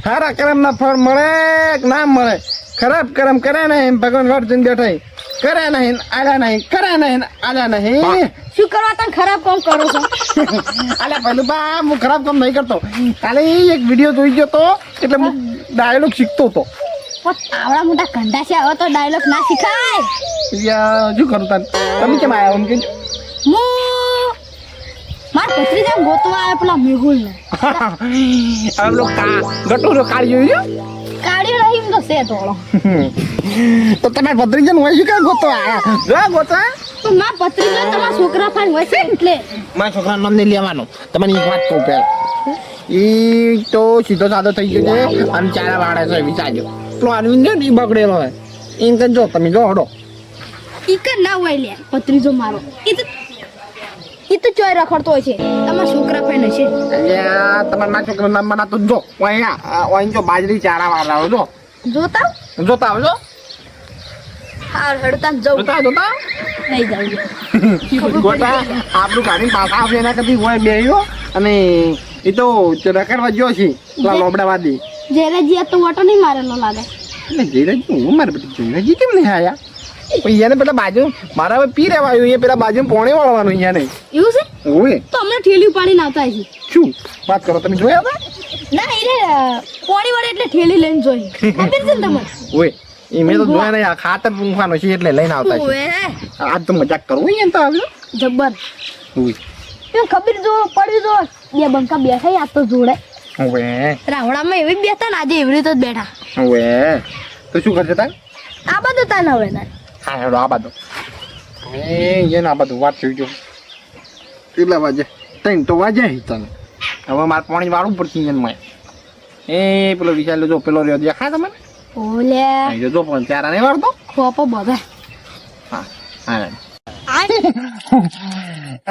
હારા કર્મ ના ફળ મળે કે ના મળે, ખરાબ કર્મ કરે નહીં ભગવાન વર્જન બેઠા કરે નહીં આલ્યા નહીં, કરે નહીં આલ્યા નહીં. શું કરવા તમે ખરાબ કામ કરો છો? અલ્યા પેલું બા હું ખરાબ કામ નહીં કરતો, કાલે એક વિડીયો જોઈ ગયો તો એટલે હું ડાયલોગ શીખતો હતો. પણ આવડા મોટા કંડા છે, હવે તો ડાયલોગ ના શીખાય. શું કરું તાર તમે કેમ આવ્યા એમ કે હું માર ભત્રીજા ગોતવા આવે પેલા મેહુલ ને. હવે લોકો ગટુરો કાઢી જોયું કાઢ્યો નહીં તો છે થોડો. તો તમે ભત્રીજા હોય શું ક્યાં ગોતો આયા જો ગોતા તો માર ભત્રીજો તમારા છોકરા ફાઈન હોય છે એટલે મારા છોકરાનું નામ નહીં લેવાનું. તમને એક વાત કહું પહેલા, એ તો સીધો સાધો થઈ ગયો છે અને ચારા વાળે છે વિચારજો. પેલો અરવિંદ છે ને એ બગડેલો હોય એમ કે જો તમે જો હડો ઈક ના હોય લે ભત્રીજો મારો. ઈ તો ચોય રખડતો હોય છે તમારા છોકરા ફાઈન હશે. અલ્યા તમારા મારા છોકરાનું નામ બનાતો જો અહીંયા જો બાજરી ચારા વાળા જો જોતા જોતા આવજો હાર હડતા જવું જોતા જોતા નહીં જાવ. ગોટા આપણું કાઢીને પાછા આવે એના કદી હોય બેહ્યો અને એ તો રખડવા ગયો છે પેલા લોબડાવાદી. જયરાજી તો ઓટો નહીં મારેલો લાગે. એટલે જયરાજી હું મારે બેટી જયરાજી કેમ નહીં આયા? એને પેલા બાજુ મારા હવે પી રહેવાયું, અહીંયા પેલા બાજુ પોણે વાળવાનું અહીંયા નહીં એવું છે ઓય તો હમણાં ઠેલી પાડીને આવતા છે. શું વાત કરો તમે જોયા હતા? ના એ પોણી વડે એટલે ઠેલી લઈને જોઈ ખબર છે ને તમને? ઓય એ મેં તો જોયા નહીં, આ ખાતર પૂંખવાનો છે એટલે લઈને આવતા છે. ઓએ આજ તો મજાક કરવું અહીંયા તો આવ્યો જબ્બર. ઓય એમ ખબર જો પડ્યું જો બે બંકા બેઠા આ તો જોડે ઓય રાવણામાં એવી બેઠા ને આજે એવી રીતે જ બેઠા. ઓય તો શું કરશે તાર? આ બધું તાન હવે ના હા હેડો આ બાજુ એને આ બધું વાત થઈ ગયો કેટલા વાગે? 3 તો વાગે તને. હવે મારે પાણી વાળું પડશે એમાં. એ પેલો વિચાર જો પેલો રહ્યો દેખાય તમને? ઓલે જો પણ ચારા નહીં વાળતો. ખોપો બધા હા હા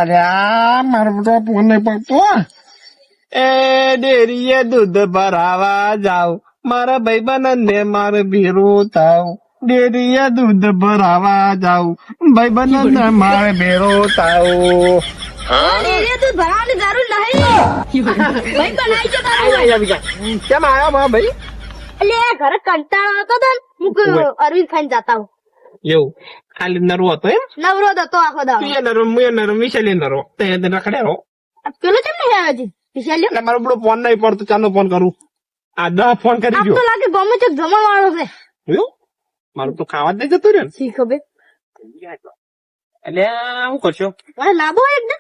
અરે આ મારો બધો ફોન નહીં પડતો. એ ડેરીએ દૂધ ભરાવા જાવ, મારા ભાઈબંધ ને મારે ભેરું થાવ. ડેરીએ દૂધ ભરાવા જાવ, ભાઈબંધ ને મારે ભેરો થાવ. ડેરીએ દૂધ ભરાવાની જરૂર નહીં. ભાઈ બનાવી છે તારા કેમ આવ્યો મારા ભાઈ? એટલે ઘરે કંટાળો હતો ને હું અરવિંદ ખાઈને જતા હું. એવું ખાલી નરવો હતો એમ? નવરો જ હતો આખો દાડો. તું એ નરવો હું નરવો વિશાલી નરવો તે રખડે રહો. પેલો કેમ નહીં આવ્યો હજી વિશાલ્યો? એટલે મારો બધો ફોન નહીં પડતો, ચાલો ફોન કરું. આ 10 ફોન કરી આપ ગયો. તો લાગે ગમે છે જમા વાળો છે. એવું મારું તો ખાવા જ નહીં જતું રહ્યું. શી ખબર એટલે શું કરશો? મારે લાભો હોય ને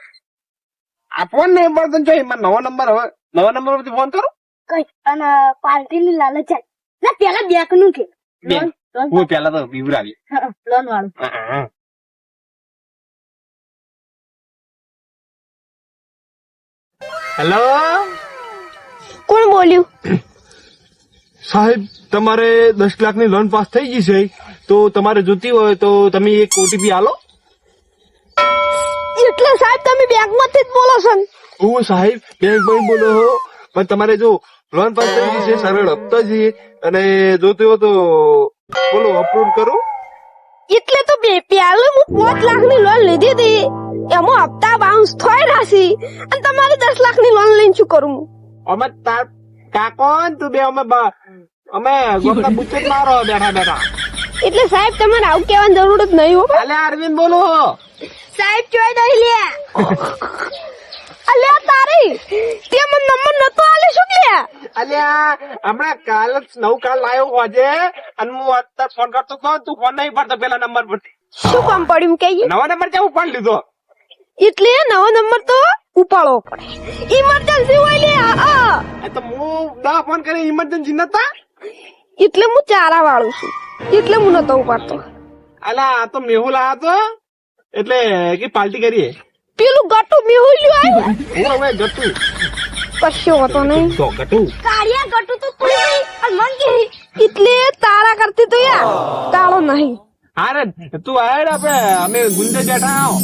આ ફોન નહીં પડતો જો એમાં નવો નંબર, હવે નવા નંબર પરથી ફોન કરું. કઈ અને પાર્ટી ની લાલચ છે ના પેલા બેક નું કે બેંક. હું પેલા તો બીવરાવી. લોન વાળું. હેલો કોણ બોલ્યું? સાહેબ તમારે 10 લાખની લોન પાસ થઈ ગઈ છે, તો તમારે જોતી હોય તો તમે એક ઓટીપી આલો. એટલે સાહેબ તમે બેંક માંથી જ બોલો છો ને? હું સાહેબ બેંક માં બોલો હો, પણ તમારે જો લોન પાસ થઈ ગઈ છે, સરળ હપ્તા છે, અને જોતી હોય તો બોલો અપ્રૂવ કરો. એટલે તો પેલો હું 5 લાખ ની લોન લીધી હતી, એમાં હપ્તા બાઉન્સ થઈ રાશી અને તમારે 10 લાખ ની લોન લઈને શું કરું? અમે તાર કાકો ને તું બે અમે ગોપના બુચે મારો બેઠા બેઠા. એટલે સાહેબ તમારે આવું કહેવાની જરૂર જ નહીં હો. અલે અરવિંદ બોલો. સાહેબ ચોય નહીં લે. અલ્યા તારી તે મને નંબર નતો આલે શું લે? અલ્યા હમણાં કાલ જ નવું કાર્ડ લાવ્યો હોજે અને હું અત્યારે ફોન કરતો તો તું ફોન નહીં પડતો પેલા નંબર પરથી. શું કામ પડ્યું કે નવા નંબર છે હું ફોન લીધો. એટલે નવો નંબર તો ઉપાડવો પડે, ઇમરજન્સી હોય લે. તો હું 10 ફોન કરી ઇમરજન્સી નતા. એટલે હું ચારા વાળું છું એટલે હું નતો ઉપાડતો. અલા આ તો મેહુલ આયો તો એટલે કે પાર્ટી કરીએ. પેલું ગટુ મેહુલ્યું આવ્યું હું હવે ગટુ કશો હતો નહીં. તો ગટુ કાળિયા ગટુ તો તું નહીં અને મન કે એટલે તારા કરતી તો યાર કાળો નહીં. હારે તું આડ આપણે અમે ગુંજે બેઠા આવો.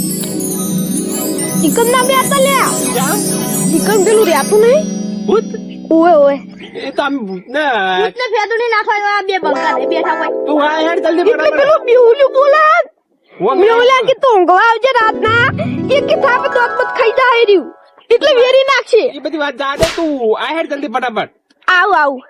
ચિકન ના બે હતા લ્યા. ક્યાં ચિકન પેલું રહેતું નહીં. ભૂત ઓએ ઓએ એ તો આમ ભૂત ને એટલે ફેદુડી નાખવા બે બંકા ને બેઠા હોય. તું આ હેડ જલ્દી એટલે પેલું મેહુલ્યું બોલા હું મેહુલા કે તું ઊંઘવા આવજે રાતના એક કે થાપ દોત મત ખાઈ જાય રહ્યું એટલે વેરી નાખશે. એ બધી વાત જા દે તું આ હેડ જલ્દી ફટાફટ. આવું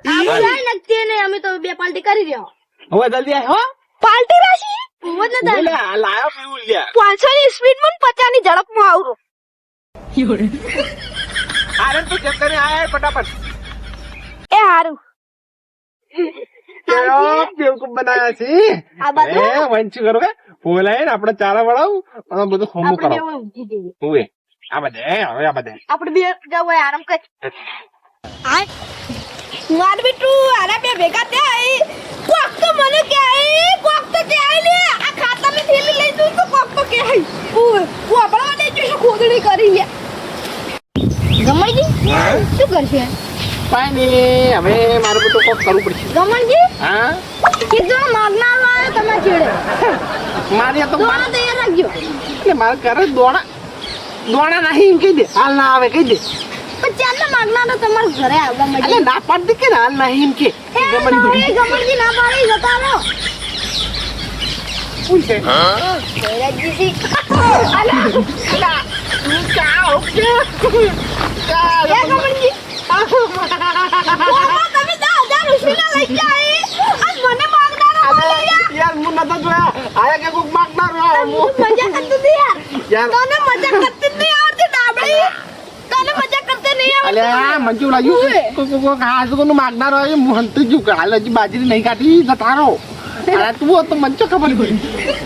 અમે તો બે પાર્ટી કરી રહ્યા હવે જલ્દી આય હો પાર્ટી રાશી બોલે બોલે આ લાયો પીવું લ્યા 500 ની સ્પીડ માં 50 ની ઝડપમાં આવરો આરે તું ચેક કરી આય ફટાફટ એ હારું કેવો બેવકૂફ બનાયા છે આ બાજુ? એ વંચી કરો કે બોલાય ને આપણે ચારા વડાવું અને બધું ખોમું કરો હુએ આ બધે હવે આ બધે આપણે બે જાવ આરામ કર માર બેટું આરા બે ભેગા ત્યાં કોક તો મને કે કોક તો કે લે આ ખાતાની થેલી લઈ દઉં તો કોક તો કે ઓય આપણા દે જો ખોદણી કરી લે ગમણજી શું કરશે પાણી હવે મારે બધું કોક કરવું પડશે ગમણજી હા કીધું માગનાર વાળો તમે ચીડે મારી આ તો દોણો તૈયાર રાખજો એટલે મારે કરે દોણા નહીં એમ કહી દે હાલ ના આવે કહી દે પણ ચાલને માગનાર તો તમારા ઘરે આવ એટલે ગમણજી ના પાડી દે કે હાલ નહીં એમ કે ગમણજી ના પાડી જતા રહો શું છે ભૈરવજી એ ગમણજી તમે 10,000 ઉછીના લઈ જાય આ મને માગનારો બોલ્યા યાર હું નતો જોયા આયા કે કોક માગનાર મજા કરતી હતી યાર યાર તને મજા કરતી જ નહીં આવતી ડાબડી તને મજા કરતી નહીં આવતી અલ્યા મંજુ લાગ્યું કોક હાથ કોનું માગનાર હોય હું હંતી જુ કે હાલ હજી બાજરી નહીં કાઢી જતારો અરે તું તો મંચો ખબર પડી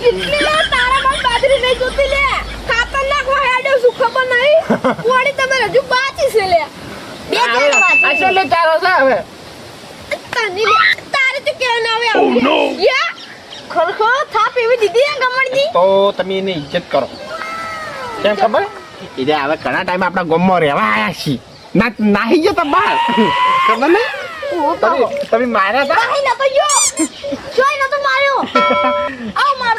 કેટલી લે તારા માં બાજરી નહીં જોતી લે ખાતર નાખો હેડો શું ખબર નહીં કોણી તમે હજુ બાચી છે લે બે ચાર બાચી અસલ લે તારો છે હવે તને તારે તો કેવું ના આવે આવું યા ખરખો થાપ એવી દીધી ને ગમણજી તો તમે એની ઇજ્જત કરો કેમ ખબર એટલે હવે ઘણા ટાઈમ આપણા ગામમાં રહેવા આયા છીએ ના નાહી ગયો તો બહાર ખબર ને તમે માર્યા હતા નહીં ન તો યો જોઈ ન તો માર્યો આવ માર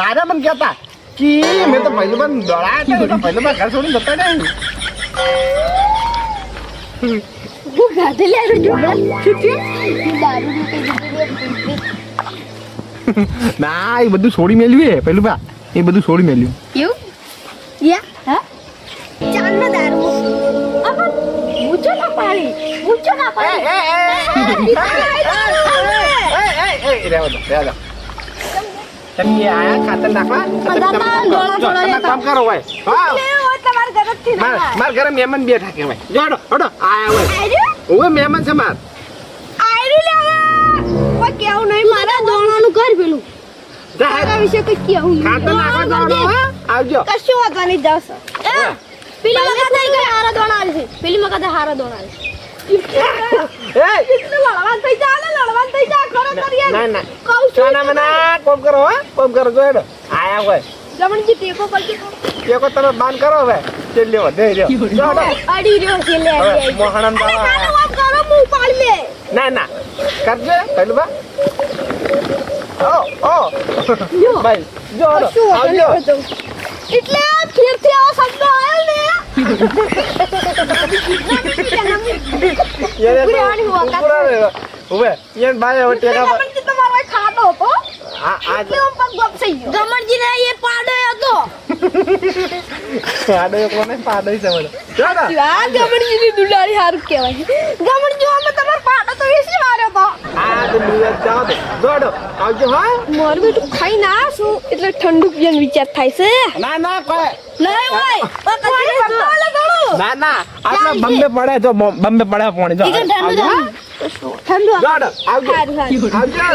આરે મને કહેતા કે મેં તો પહેલી વાર દોડાયા હતા તો પહેલી વાર ઘર છોડીને જતા નહીં હું ગાધે લે રે જો દારૂ ના એ બધું છોડી મેલ્યું એ પેલું બા એ બધું છોડી મેલ્યું એવું યા હા ચાલ ના દારૂ અમન મુચો ના પાડી તમે આયા ખાતર નાખવા કામ કરો ભાઈ તમારા ઘરથી મારા ઘરે મહેમાન બેઠા કેવાય જોડો હડો આયા હોય ઓવે મહેમાન છે માર આયરું લે કોઈ કેવું નહીં મારા દોણાનું ઘર પેલું તારા વિશે કઈ કેવું નહીં ખાતર નાખવા જોડો આવજો કશું વાગવા નહીં જાવશે પેલી મગા થઈ ગઈ હારા દોણા આવી છે પેલી મગા તો હારા દોણા આવી લડવાન થઈ જા ખરો કરીએ ના ના કહું છું સોના મના કોમ કરો હો કોમ કરો જોડો આયા હોય જમણજી ટેકો કરજો કેકો તમે બાન કરો હવે ચેલ્યો વધે રહ્યો જોડો અડી રહ્યો છે લે હવે મોહણમ દાવા કાનો વાત કરો હું પાડ લે ના ના કરજે પેલું બા ઓ ભાઈ જોડો શું આવજો એટલે ફેરથી આવો શબ્દ આવ્યો ને યાર પુરાણી હુઆ ઉભે યાર ભાઈ હવે ટેકા ગમણજી તમારો એક ખાડો હતો આ એટલે હું પગ ગપ થઈ ગયો ગમણજી ને એ પાડો હતો પાડો કોને પાડો છે મને જોડો આ ગમણજી ની દુલારી હારું કહેવાય ગમણજી અમે તમારો પાડો તો વેસી માર્યો તો આ તો નિયત જાવ દે જોડો આવજો હા મોર બેટું ખાઈ ના શું એટલે ઠંડુ પીવાનો વિચાર થાય છે ના ના કોઈ નહીં હોય ના ના આપણે બંબે પડે તો બંબે પડે પાણી જો ઠંડુ જોડો આવજો આવજો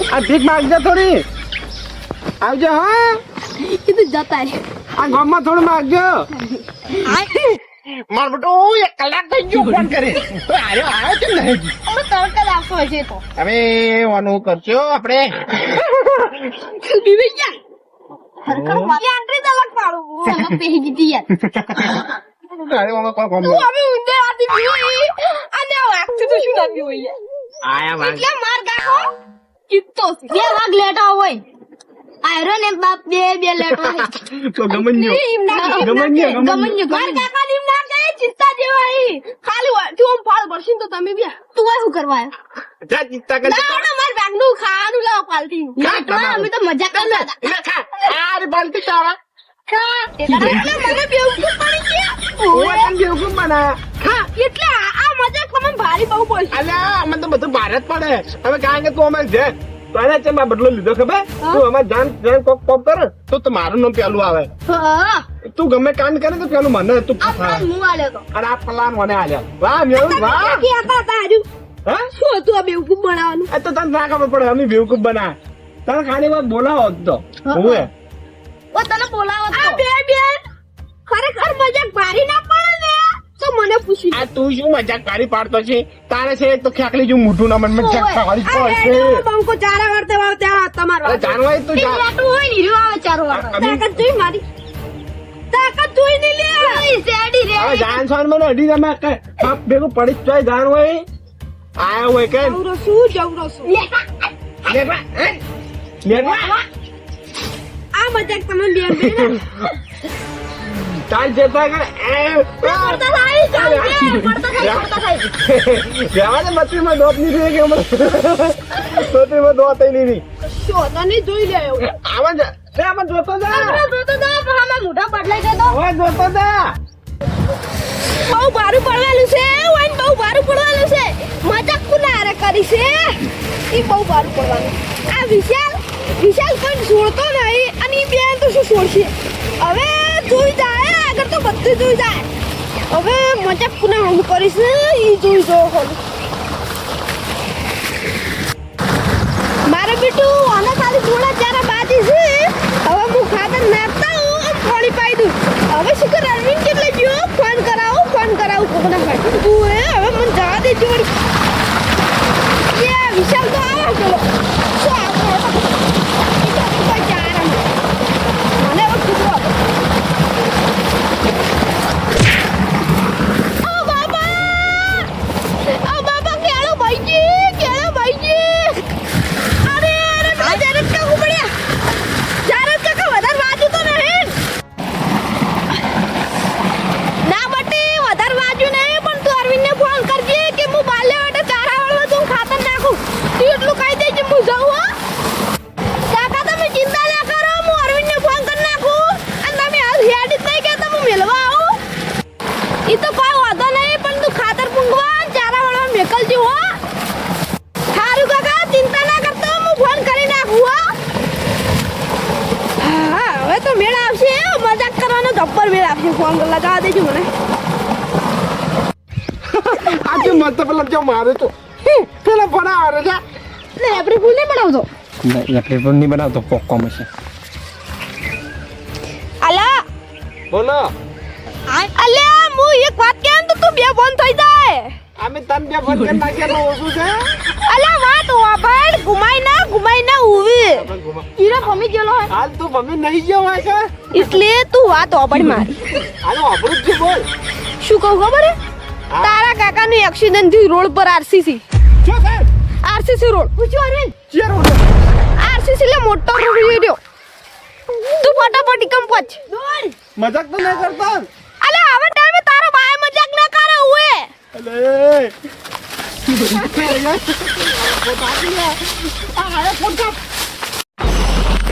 આ ભીખ માંગજો થોડી આવજો હા કીધું જતા રે આ ગામમાં થોડું માંગજો માર બેટો એક કલાક થઈ ગયો ફોન કરી તો આવ્યો કેમ નહીં અમે તડકા રાખો છે તો હવે ઓનું કરજો આપણે બીબી જા એન્ટ્રી તો લગ પાડું અમે પેહી દીધી યાર અરે ઓમાં કોઈ કોમ તું હવે ઊંધે આતી પીવી અને વાગતું તો શું લાગ્યું હોય આયા વાગ એટલે માર કાકો કિત્તો બે વાગ લેટા હોય આયરન એમ બાપ બે લેટો તો ગમન્યો ગમન્યો માર કાકા ની ના કહે ચિંતા જેવા ખાલી તું આમ ફાળ પડશે તો તમે બે તું શું કરવા આવ્યો જા ચિંતા કર ના માર બેગનું ખાવાનું લાવ પાલટી અમે તો મજા કરતા હતા ખા આરે બાલટી તારા ખા એટલે મને બેવકૂફ પડી ગયા ઓય તને બેવકૂફ બનાયા એટલે આ મજા મારી બહુ બોલ અલ્યા અમે તો બધું બહાર જ પડે હવે કારણ કે તું અમે છે તને છે મારો બદલો લીધો ખબર તું અમે જાન કોક કોક કરે તો મારું નામ પેલું આવે હા તું ગમે કાંડ કરે તો પેલું મને તું આ પ્લાન હું આલ્યો તો અને આ પલાન મને આલ્યા વાહ મેવું વાહ કે હતા તારું હા શું હતું આ બેવકૂફ બનાવવાનું આ તો તને ના ખબર પડે અમે બેવકૂફ બના તને ખાલી વાત બોલાવો જ તો હું ઓ તને બોલાવો આ તો બેન ખરેખર મજાક ભારી ના પડે ને તો મને પૂછી આ તું શું મજાક પાડી પાડતો છે તારે છે તો ખેકલી જેવું મોઢું ના મન મજાક પાડી પડશે બંકો ચારા વાળતે વાળતે તમારો અરે જાનવાય તું જા મોટું હોય ને હીરો આવે ચારો વાળો તાકાત જોઈ મારી તાકાત જોઈ ને લે સેડી રે હવે જાન સોન મને અડી તમે બાપ ભેગું પડી જ જાય જાન હોય આયા હોય કે જવરો શું લેવા હે લેવા આ મજાક તમે બેન બેન ચાલ જતા કર પડતા થાય ચાલ બે પડતા થાય જવા દે મચ્છીમાં દોત નહીં રહી કે મચ્છીમાં દોત નહીં રહી શું તને જોઈ લે એવું આવા જા લે આમાં જોતો જા તો પણ આમાં મોઢા બદલાઈ ગયો તો હવે જોતો જા બહુ ભારું પડવાનું છે વાઈન બહુ ભારું પડવાનું છે મજાક કુનારે કરી છે ઈ બહુ ભારું પડવાનું આ વિશાલ કોઈ છોડતો નહીં અને ઈ બેન તો શું છોડશે હવે જોઈ જાય આગળ તો બધું જોઈ જાય હવે મજાક કુના હમ કરીશ ને ઈ જોઈ જો ખોલું મારે બેટું આને ખાલી થોડા ચારા બાજી છે હવે હું ખાતર નાખતા હું અને થોડી પાઈ દઉં હવે શું કર અરવિંદ કેટલે ગયો ફોન કરાવું કોકના ભાઈ તું હે હવે મને જવા દે જોડી એ વિશાલ તો આવો ચલો શું આવો કોઈ ચારા મને હવે કૂતરો ઓ બાબા કેળો ભાઈજી અરે જારદ કાકુ પડ્યા જારદ કાકા વધારે વાજુ તો નહીં ના બટી વધારે વાજુ નહીં પણ તું અરવિંદને ફોન કરજે કે હું બાલે વાટે ચારા વાળો તું ખાતર નાખું તું એટલું કહી દેજે હું જાઉં હો કાકા તમે ચિંતા ના કરો હું અરવિંદને ફોન કરી નાખું અને તમે હાલ હેડ જ નહીં કહેતા હું મેળવા આવું ઈ તો કોઈ વાંધો નહીં પણ તું ખાતર પૂંગવા ચારા વાળો મેકલજો હો હારું કાકા ચિંતા ના કરતો હું ફોન કરી નાખું હો હા હવે તો મેળ આવશે મજાક કરવાનો જબ્બર મેળ આવશે ફોન લગાવવા દેજો મને આજે મત પેલા જો મારે તો પેલા ભણા આવે છે લે આપણે ફૂલ નહીં બનાવતો એટલે પણ નહીં બનાવતો પોકો મશે અલા બોલો અલ્યા હું એક વાત કેમ તો તું બે ફોન થઈ જાય અમે તને બે ફોન કરી નાખ્યા ઓછું છે અલા વાત વાપડ ઘુમાઈ ના ઉવી હીરો ફમી ગયેલો હોય હાલ તું મમ્મી નહીં ગયો હોય કે એટલે તું વાત વાપડ મારી હાલો આપણું જ છે બોલ શું કહું ખબર હે તારા કાકાનું એક્સિડન્ટ થયું રોડ પર આરસીસી શું થાય રોડ પૂછ્યું અરવિંદ ચેર ઓડો આરસીસી લે મોટો રોડ રહ્યો તું ફટાફટ કમ પહોંચ મજાક તો નહીં કરતો અલે હવે ટાઈમે તારો બાય મજાક ના કરે હુએ અલે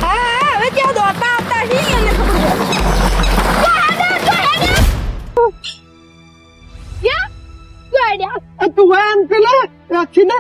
હા હવે ત્યાં દોડતા આવતા હી અને ખબર તું એમ પેલા રાખી ને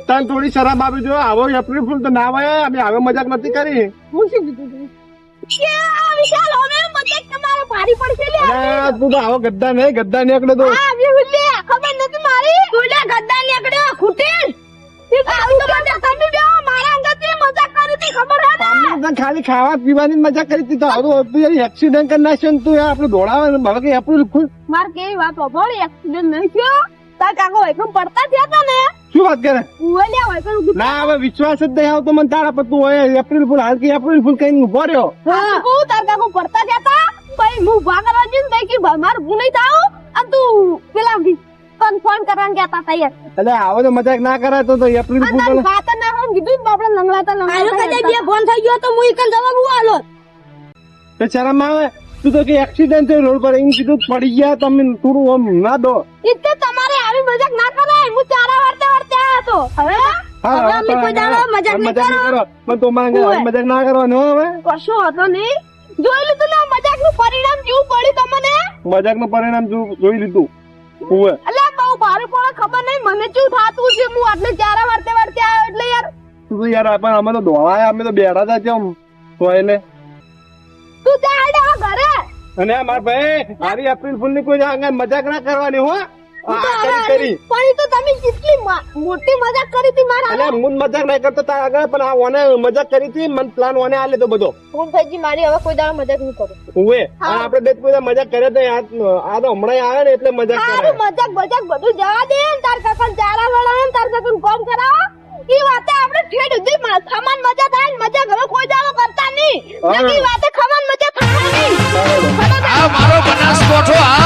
તને થોડી શરાબ આપી જો આવો એપ્રિલ ફૂલ તો ના આવે અમે હવે મજાક નથી કરી અરે તું તો આવો ગદ્દા નહીં ગદ્દા નીકળે તો ખબર નથી મારી ગદ્દા નીકળ્યો ખૂટેલ મારા અંગત મજાક કરી હતી ખબર હે ને તને ખાલી ખાવા પીવાની જ મજા કરી હતી તો આવું એક્સિડન્ટ કરી નાખ્યો ને તું આપણે દોડાવે હવે કે એપ્રિલ ફૂલ માર કેવી વાત હોભળ એક્સિડન્ટ નહીં થયો તાર કાકો એકમ પડતા થયા તા ને શું વાત કરે ઉવે લે હોય કરું ના હવે વિશ્વાસ જ નહીં આવતો મને તારા પર તું હોય એપ્રિલ ફૂલ હાલ કે એપ્રિલ ફૂલ કઈ ઉભો રહ્યો હા તાર કાકો પડતા થયા તા ભાઈ હું ભાગવા જઈને ભાઈ કે માર ભૂ નહીં થાવ અને તું પેલા કન્ફર્મ કરવાનું કહેતા તા યાર એટલે આવો તો મજાક ના કરાય તો એપ્રિલ ફૂલ તાર ખાતર ના હોય કીધું આપણે લંગડાતા બે ફોન થઈ ગયો તો હું એકન જવાબ આલો તો શરમ આવે તું તો કે એક્સિડન્ટ થયો રોડ પર એમ કીધું પડી ગયા તમે થોડું આમ ના દો. એટલે તમારે આવી મજાક ના કરાય. હું ચારા વારતે વારતે આવ્યો તો. હવે હવે અમે કોઈ દાડો મજાક નહીં કરો. પણ તો માંગે મજાક ના કરવાનો હવે. કશો હતો નહીં. જોઈ લીધું ને મજાક નું પરિણામ કેવું પડ્યું તમને? મજાક નું પરિણામ જોઈ લીધું. હોવે. અલ્યા બહુ ભારે પડે ખબર નહીં મને શું થાતું છે. હું આટલે ચારા વારતે વારતે આવ્યો એટલે યાર. તું તો યાર પણ અમે તો દોડાયા અમે તો બેઠા હતા કેમ તો એટલે. તું જા હેડે આ ઘરે. અને આ મારા ભાઈ મારી એપ્રિલ ફૂલ ની કોઈ આગળ મજાક ના કરવાની હો. કરી પણ ઈ તો તમે કેટલી મોટી મજાક કરી હતી મારા અને હું મજાક નહીં કરતો તાર આગળ પણ આ ઓને મજાક કરી હતી મન પ્લાન ઓને આ લીધો બધો. હું ભાઈજી મારી હવે કોઈ દાડો મજાક નહીં કરું. હુએ અને આપણે બે કોઈ મજાક કરે તો આ તો હમણાં આવે ને એટલે મજાક કરે. સારું મજાક બજાક બધું જવા દે ને તાર કાકા ચારા વળાવે ને તાર કાકા કોમ કરાવો. ઈ વાતે આપણે ઠેડ સુધી ખમાન મજા થાય ને મજાક હવે કોઈ દાડો કરતા નહીં. ઈ વાતે ખમાન મજા થાય નહીં. આ મારો બનાસકોઠો આ